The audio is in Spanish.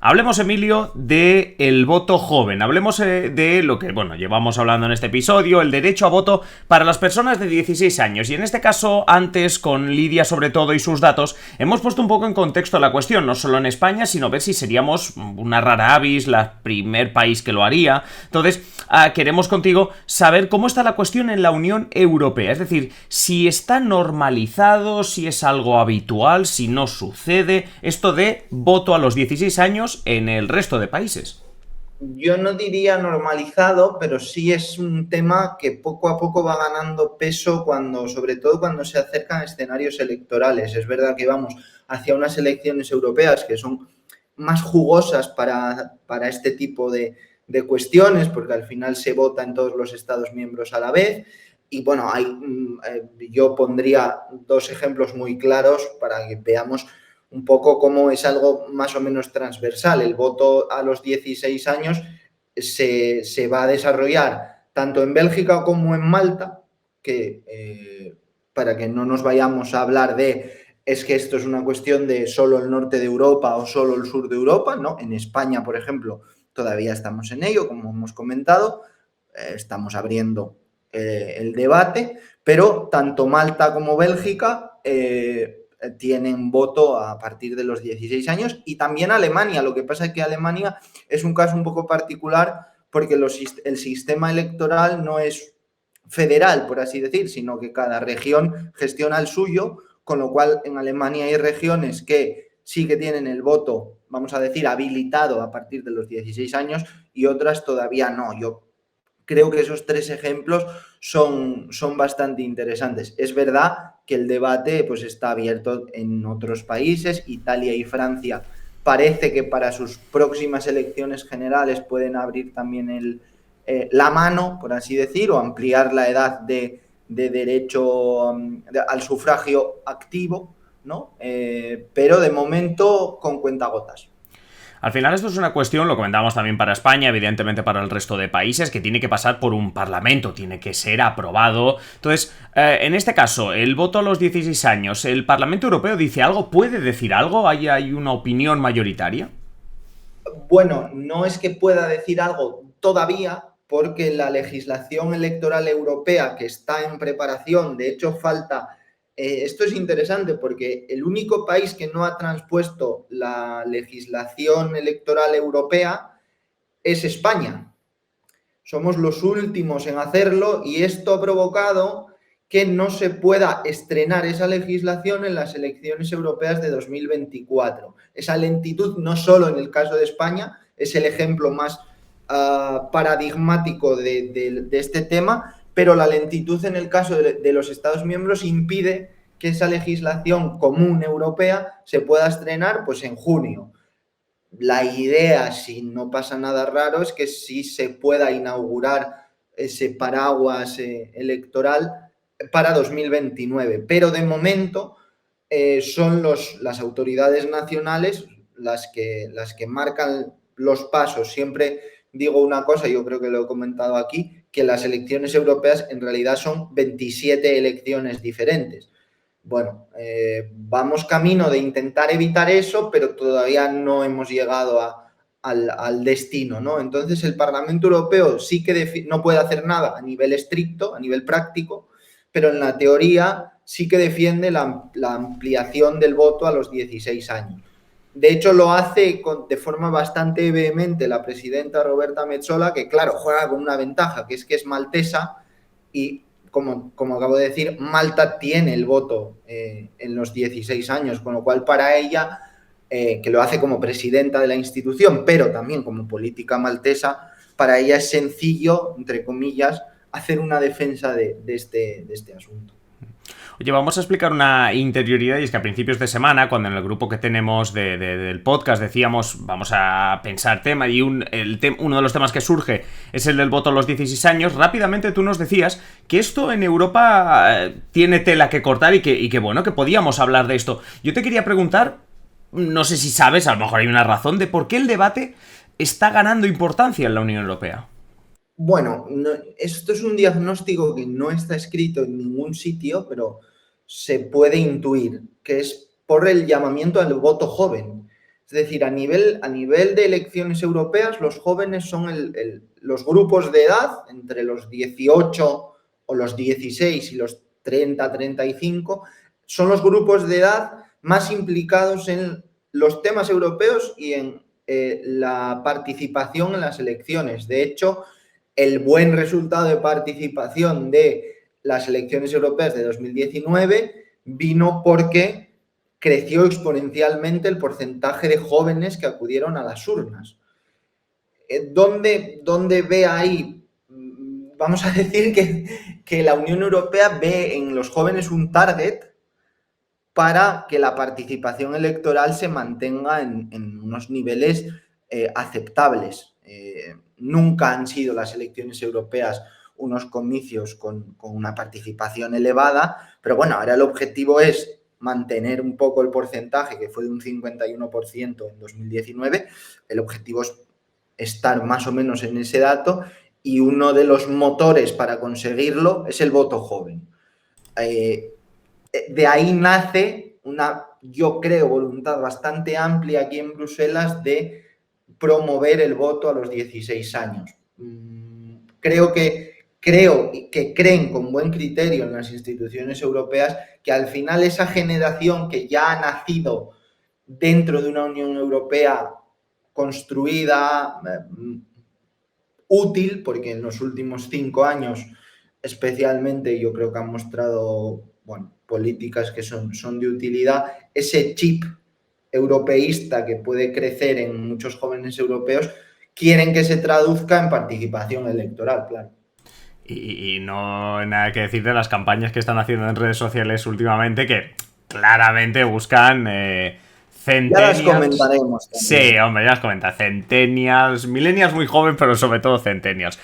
Hablemos, Emilio, de el voto joven. Hablemos de lo que, bueno, llevamos hablando en este episodio, el derecho a voto para las personas de 16 años. Y en este caso, antes, con Lidia sobre todo y sus datos, hemos puesto un poco en contexto la cuestión, no solo en España, sino ver si seríamos una rara avis, el primer país que lo haría. Entonces, queremos contigo saber cómo está la cuestión en la Unión Europea. Es decir, si está normalizado, si es algo habitual, si no sucede esto de voto a los 16 años en el resto de países. Yo no diría normalizado, pero sí es un tema que poco a poco va ganando peso sobre todo cuando se acercan escenarios electorales. Es verdad que vamos hacia unas elecciones europeas que son más jugosas para este tipo de cuestiones, porque al final se vota en todos los Estados miembros a la vez. Y bueno, yo pondría dos ejemplos muy claros para que veamos un poco cómo es algo más o menos transversal. El voto a los 16 años se va a desarrollar tanto en Bélgica como en Malta, que para que no nos vayamos a hablar es que esto es una cuestión de solo el norte de Europa o solo el sur de Europa, ¿no? En España, por ejemplo, todavía estamos en ello, como hemos comentado, estamos abriendo el debate, pero tanto Malta como Bélgica tienen voto a partir de los 16 años y también Alemania. Lo que pasa es que Alemania es un caso un poco particular porque el sistema electoral no es federal, por así decir, sino que cada región gestiona el suyo, con lo cual en Alemania hay regiones que sí que tienen el voto, vamos a decir, habilitado a partir de los 16 años y otras todavía no. Yo creo que esos tres ejemplos son bastante interesantes. Es verdad que el debate pues, está abierto en otros países. Italia y Francia parece que para sus próximas elecciones generales pueden abrir también la mano, por así decir, o ampliar la edad de derecho al sufragio activo, ¿no? Pero de momento con cuentagotas. Al final esto es una cuestión, lo comentábamos también para España, evidentemente para el resto de países, que tiene que pasar por un parlamento, tiene que ser aprobado. Entonces, en este caso, el voto a los 16 años, ¿el Parlamento Europeo dice algo? ¿Puede decir algo? ¿Hay una opinión mayoritaria? Bueno, no es que pueda decir algo todavía, porque la legislación electoral europea que está en preparación, de hecho falta, esto es interesante porque el único país que no ha transpuesto la legislación electoral europea es España. Somos los últimos en hacerlo y esto ha provocado que no se pueda estrenar esa legislación en las elecciones europeas de 2024. Esa lentitud, no solo en el caso de España, es el ejemplo más paradigmático de este tema, pero la lentitud en el caso de los Estados miembros impide que esa legislación común europea se pueda estrenar pues, en junio. La idea, si no pasa nada raro, es que sí se pueda inaugurar ese paraguas electoral para 2029. Pero de momento son las autoridades nacionales las que marcan los pasos. Siempre digo una cosa, yo creo que lo he comentado aquí, que las elecciones europeas en realidad son 27 elecciones diferentes. Bueno, vamos camino de intentar evitar eso, pero todavía no hemos llegado al destino, ¿no? Entonces, el Parlamento Europeo sí que no puede hacer nada a nivel estricto, a nivel práctico, pero en la teoría sí que defiende la ampliación del voto a los 16 años. De hecho, lo hace de forma bastante vehemente la presidenta Roberta Metsola, que claro, juega con una ventaja, que es maltesa y como acabo de decir, Malta tiene el voto en los 16 años, con lo cual para ella, que lo hace como presidenta de la institución, pero también como política maltesa, para ella es sencillo, entre comillas, hacer una defensa de este asunto. Oye, vamos a explicar una interioridad, y es que a principios de semana, cuando en el grupo que tenemos del podcast decíamos vamos a pensar tema, y uno de los temas que surge es el del voto a los 16 años, rápidamente tú nos decías que esto en Europa tiene tela que cortar y que bueno, que podíamos hablar de esto. Yo te quería preguntar, no sé si sabes, a lo mejor hay una razón de por qué el debate está ganando importancia en la Unión Europea. Bueno, esto es un diagnóstico que no está escrito en ningún sitio, pero se puede intuir que es por el llamamiento al voto joven. Es decir, a nivel de elecciones europeas, los jóvenes son los grupos de edad entre los 18 o los 16 y los 30, 35, son los grupos de edad más implicados en los temas europeos y en la participación en las elecciones. De hecho, el buen resultado de participación de las elecciones europeas de 2019 vino porque creció exponencialmente el porcentaje de jóvenes que acudieron a las urnas. ¿Dónde ve ahí? Vamos a decir que la Unión Europea ve en los jóvenes un target para que la participación electoral se mantenga en unos niveles aceptables. Nunca han sido las elecciones europeas unos comicios con una participación elevada, pero bueno, ahora el objetivo es mantener un poco el porcentaje, que fue de un 51% en 2019. El objetivo es estar más o menos en ese dato, y uno de los motores para conseguirlo es el voto joven. De ahí nace una, yo creo, voluntad bastante amplia aquí en Bruselas de promover el voto a los 16 años. Creo que creen con buen criterio en las instituciones europeas que al final esa generación que ya ha nacido dentro de una Unión Europea construida, útil, porque en los últimos 5 años especialmente yo creo que han mostrado, bueno, políticas que son de utilidad, ese chip europeísta que puede crecer en muchos jóvenes europeos, quieren que se traduzca en participación electoral, claro. Y no hay nada que decir de las campañas que están haciendo en redes sociales últimamente, que claramente buscan centennials. Ya las comentaremos también. Sí, hombre, ya las comentas. Centennials, millennials muy joven, pero sobre todo centennials.